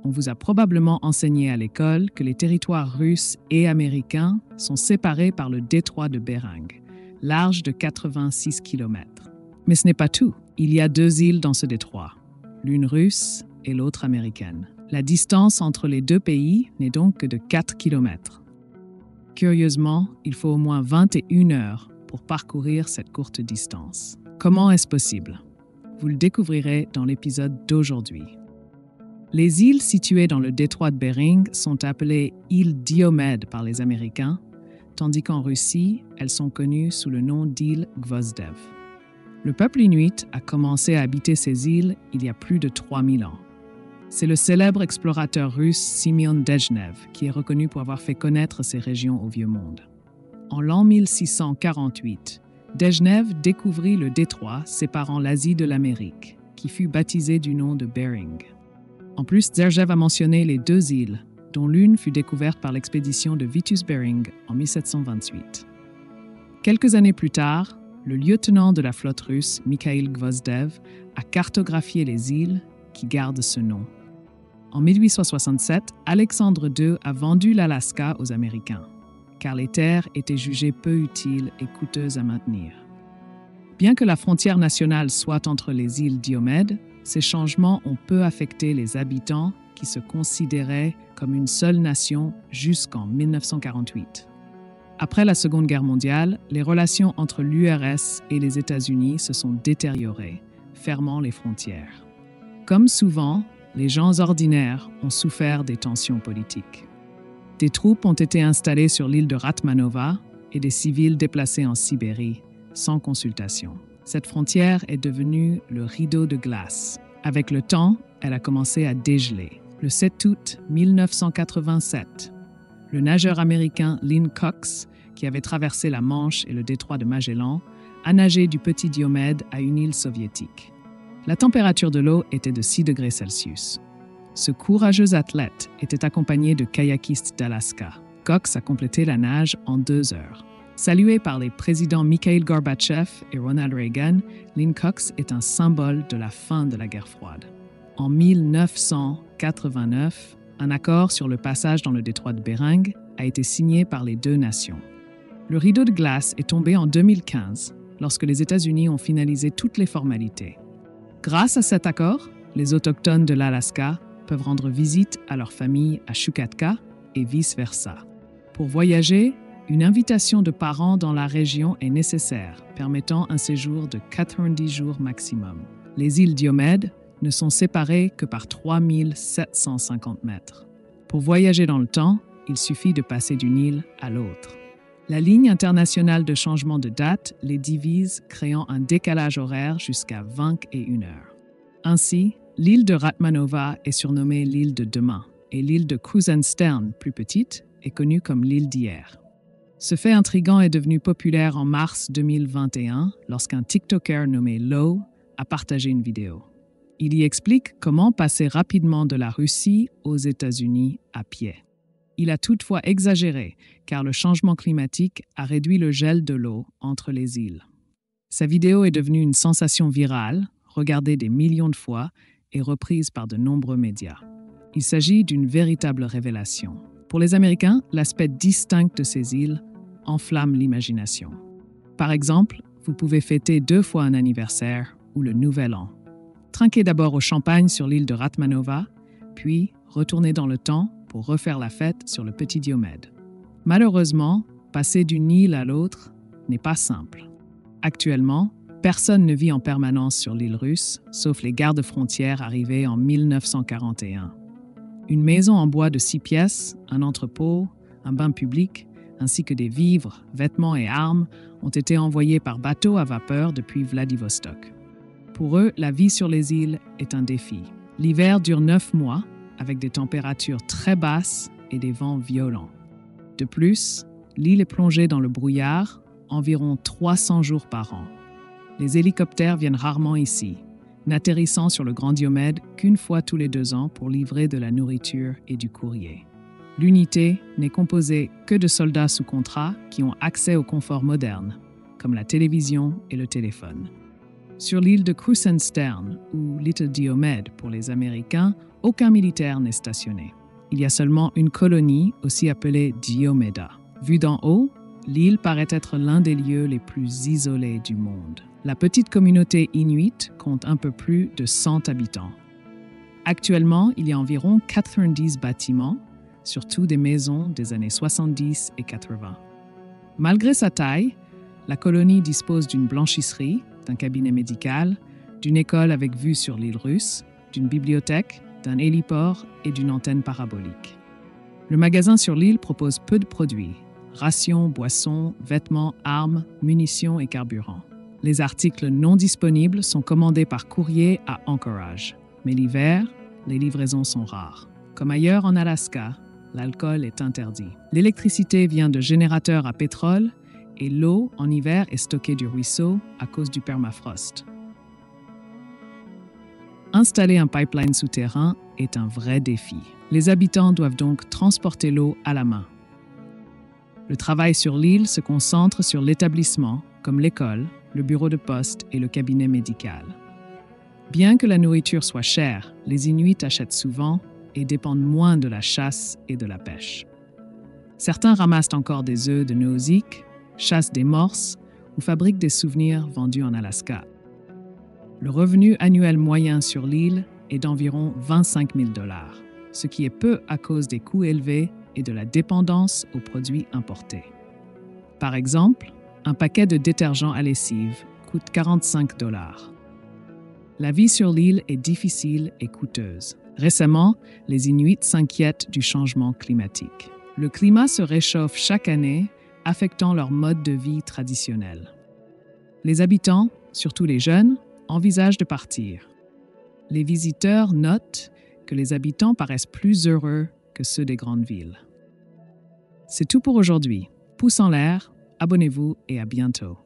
on vous a probablement enseigné à l'école que les territoires russes et américains sont séparés par le détroit de Bering, large de 86 km. Mais ce n'est pas tout. Il y a 2 îles dans ce détroit, l'une russe et l'autre américaine. La distance entre les 2 pays n'est donc que de 4 km. Curieusement, il faut au moins 21 heures pour parcourir cette courte distance. Comment est-ce possible? Vous le découvrirez dans l'épisode d'aujourd'hui. Les îles situées dans le détroit de Bering sont appelées îles Diomède par les Américains, tandis qu'en Russie, elles sont connues sous le nom d'îles Gvozdev. Le peuple inuit a commencé à habiter ces îles il y a plus de 3000 ans. C'est le célèbre explorateur russe Simeon Dejnev qui est reconnu pour avoir fait connaître ces régions au Vieux Monde. En l'an 1648, Dejnev découvrit le détroit séparant l'Asie de l'Amérique, qui fut baptisé du nom de Bering. En plus, Dejnev a mentionné les 2 îles, dont l'une fut découverte par l'expédition de Vitus Bering en 1728. Quelques années plus tard, le lieutenant de la flotte russe, Mikhail Gvozdev, a cartographié les îles qui gardent ce nom. En 1867, Alexandre II a vendu l'Alaska aux Américains, car les terres étaient jugées peu utiles et coûteuses à maintenir. Bien que la frontière nationale soit entre les îles Diomède, ces changements ont peu affecté les habitants qui se considéraient comme une seule nation jusqu'en 1948. Après la Seconde Guerre mondiale, les relations entre l'URSS et les États-Unis se sont détériorées, fermant les frontières. Comme souvent, les gens ordinaires ont souffert des tensions politiques. Des troupes ont été installées sur l'île de Ratmanova et des civils déplacés en Sibérie, sans consultation. Cette frontière est devenue le rideau de glace. Avec le temps, elle a commencé à dégeler. Le 7 août 1987, le nageur américain Lynn Cox, qui avait traversé la Manche et le détroit de Magellan, a nagé du Petit Diomède à une île soviétique. La température de l'eau était de 6 degrés Celsius. Ce courageux athlète était accompagné de kayakistes d'Alaska. Cox a complété la nage en 2 heures. Salué par les présidents Mikhail Gorbatchev et Ronald Reagan, Lynn Cox est un symbole de la fin de la guerre froide. En 1989, un accord sur le passage dans le détroit de Bering a été signé par les 2 nations. Le rideau de glace est tombé en 2015, lorsque les États-Unis ont finalisé toutes les formalités. Grâce à cet accord, les Autochtones de l'Alaska peuvent rendre visite à leur famille à Chukatka et vice-versa. Pour voyager, une invitation de parents dans la région est nécessaire, permettant un séjour de 90 jours maximum. Les îles Diomède ne sont séparées que par 3750 mètres. Pour voyager dans le temps, il suffit de passer d'une île à l'autre. La ligne internationale de changement de date les divise, créant un décalage horaire jusqu'à 21 heures. Ainsi, l'île de Ratmanova est surnommée l'île de demain, et l'île de Krusenstern, plus petite, est connue comme l'île d'hier. Ce fait intriguant est devenu populaire en mars 2021 lorsqu'un TikToker nommé Low a partagé une vidéo. Il y explique comment passer rapidement de la Russie aux États-Unis à pied. Il a toutefois exagéré, car le changement climatique a réduit le gel de l'eau entre les îles. Sa vidéo est devenue une sensation virale, regardée des millions de fois et reprise par de nombreux médias. Il s'agit d'une véritable révélation. Pour les Américains, l'aspect distinct de ces îles enflamme l'imagination. Par exemple, vous pouvez fêter 2 fois un anniversaire ou le Nouvel An. Trinquez d'abord au champagne sur l'île de Ratmanova, puis retournez dans le temps pour refaire la fête sur le Petit Diomède. Malheureusement, passer d'une île à l'autre n'est pas simple. Actuellement, personne ne vit en permanence sur l'île russe, sauf les gardes-frontières arrivés en 1941. Une maison en bois de 6 pièces, un entrepôt, un bain public, ainsi que des vivres, vêtements et armes ont été envoyés par bateau à vapeur depuis Vladivostok. Pour eux, la vie sur les îles est un défi. L'hiver dure 9 mois, avec des températures très basses et des vents violents. De plus, l'île est plongée dans le brouillard environ 300 jours par an. Les hélicoptères viennent rarement ici, n'atterrissant sur le Grand Diomède qu'une fois tous les 2 ans pour livrer de la nourriture et du courrier. L'unité n'est composée que de soldats sous contrat qui ont accès au confort moderne, comme la télévision et le téléphone. Sur l'île de Krusenstern, ou Little Diomède pour les Américains, aucun militaire n'est stationné. Il y a seulement une colonie, aussi appelée Diomeda. Vue d'en haut, l'île paraît être l'un des lieux les plus isolés du monde. La petite communauté inuite compte un peu plus de 100 habitants. Actuellement, il y a environ 90 bâtiments, surtout des maisons des années 70 et 80. Malgré sa taille, la colonie dispose d'une blanchisserie, d'un cabinet médical, d'une école avec vue sur l'île russe, d'une bibliothèque, d'un héliport et d'une antenne parabolique. Le magasin sur l'île propose peu de produits: rations, boissons, vêtements, armes, munitions et carburant. Les articles non disponibles sont commandés par courrier à Anchorage, mais l'hiver, les livraisons sont rares. Comme ailleurs en Alaska, l'alcool est interdit. L'électricité vient de générateurs à pétrole et l'eau, en hiver, est stockée du ruisseau à cause du permafrost. Installer un pipeline souterrain est un vrai défi. Les habitants doivent donc transporter l'eau à la main. Le travail sur l'île se concentre sur l'établissement, comme l'école, le bureau de poste et le cabinet médical. Bien que la nourriture soit chère, les Inuits achètent souvent et dépendent moins de la chasse et de la pêche. Certains ramassent encore des œufs de Nozick, chassent des morses ou fabriquent des souvenirs vendus en Alaska. Le revenu annuel moyen sur l'île est d'environ 25 000 $, ce qui est peu à cause des coûts élevés et de la dépendance aux produits importés. Par exemple, un paquet de détergent à lessive coûte 45 $. La vie sur l'île est difficile et coûteuse. Récemment, les Inuits s'inquiètent du changement climatique. Le climat se réchauffe chaque année, affectant leur mode de vie traditionnel. Les habitants, surtout les jeunes, envisagent de partir. Les visiteurs notent que les habitants paraissent plus heureux que ceux des grandes villes. C'est tout pour aujourd'hui. Pouce en l'air, abonnez-vous et à bientôt.